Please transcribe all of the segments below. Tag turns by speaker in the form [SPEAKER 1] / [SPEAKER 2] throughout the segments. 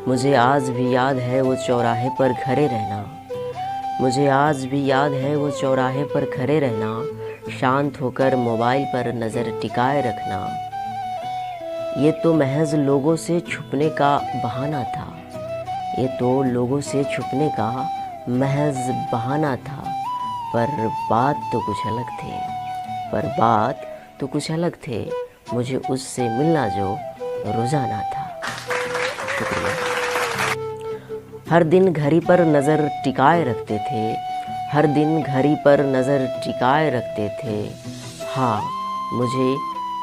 [SPEAKER 1] मुझे आज भी याद है वो चौराहे पर खड़े रहना। मुझे आज भी याद है वो चौराहे पर खड़े रहना, शांत होकर मोबाइल पर नज़र टिकाए रखना। ये तो महज लोगों से छुपने का बहाना था। ये तो लोगों से छुपने का महज बहाना था। पर बात तो कुछ अलग थे। पर बात तो कुछ अलग थे। मुझे उससे मिलना जो रोज़ाना था। शुक्रिया। हर दिन घड़ी पर नज़र टिकाए रखते थे। हर दिन घड़ी पर नज़र टिकाए रखते थे। हाँ, मुझे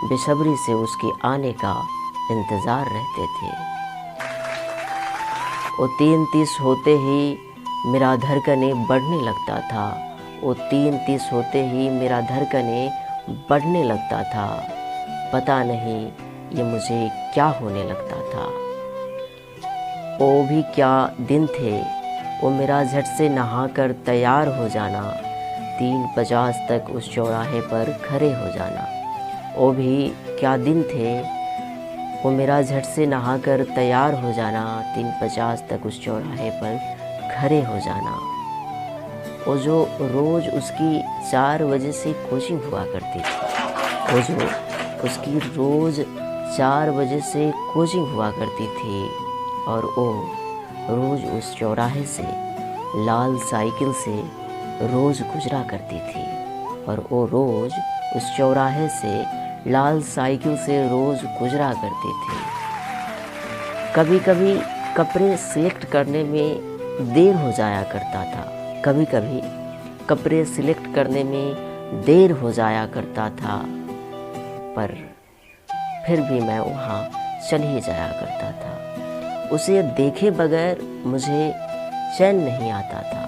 [SPEAKER 1] बेसब्री से उसके आने का इंतज़ार रहते थे। वो 3:30 होते ही मेरा धड़कने बढ़ने लगता था। वो 3:30 होते ही मेरा धड़कने बढ़ने लगता था। पता नहीं ये मुझे क्या होने लगता था। वो भी क्या दिन थे। वो मेरा झट से नहाकर तैयार हो जाना, 3:50 तक उस चौराहे पर खड़े हो जाना। वो भी क्या दिन थे। वो मेरा झट से नहाकर तैयार हो जाना, 3:50 तक उस चौराहे पर खड़े हो जाना। वो जो रोज़ उसकी 4 बजे से कोचिंग हुआ करती थी। वो जो उसकी रोज़ 4 बजे से कोचिंग हुआ करती थी। और वो रोज़ उस चौराहे से लाल साइकिल से रोज़ गुजरा करती थी। और वो रोज़ उस चौराहे से लाल साइकिल से रोज़ गुजरा करती थी। कभी कभी कपड़े सिलेक्ट करने में देर हो जाया करता था। कभी कभी कपड़े सिलेक्ट करने में देर हो जाया करता था। पर फिर भी मैं वहाँ चल ही जाया करता था। उसे देखे बगैर मुझे चैन नहीं आता था।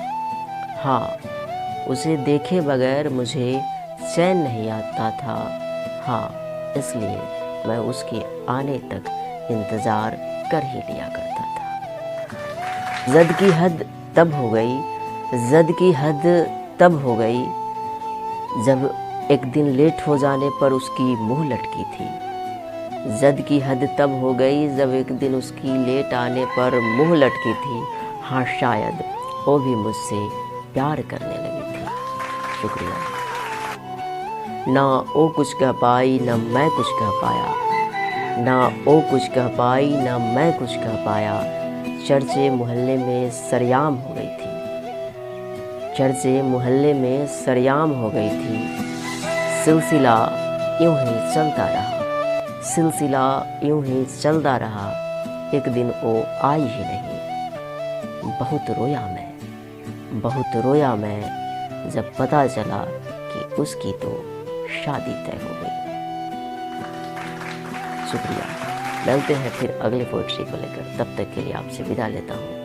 [SPEAKER 1] हाँ, उसे देखे बगैर मुझे चैन नहीं आता था। हाँ, इसलिए मैं उसके आने तक इंतज़ार कर ही लिया करता था। ज़द की हद तब हो गई, ज़द की हद तब हो गई जब एक दिन लेट हो जाने पर उसकी मुँह लटकी थी। ज़द की हद तब हो गई जब एक दिन उसकी लेट आने पर मुँह लटकी थी। हाँ, शायद वो भी मुझसे प्यार करने लगी थी। शुक्रिया। ना वो कुछ कह पाई ना मैं कुछ कह पाया। ना वो कुछ कह पाई ना मैं कुछ कह पाया। चर्चे मोहल्ले में सरेआम हो गई थी। चर्चे मोहल्ले में सरेआम हो गई थी। सिलसिला यूं ही चलता रहा। सिलसिला यूं ही चलता रहा। एक दिन वो आई ही नहीं। बहुत रोया मैं, बहुत रोया मैं जब पता चला कि उसकी तो शादी तय हो गई। शुक्रिया। मिलते हैं फिर अगले पोएट्री को लेकर। तब तक के लिए आपसे विदा लेता हूँ।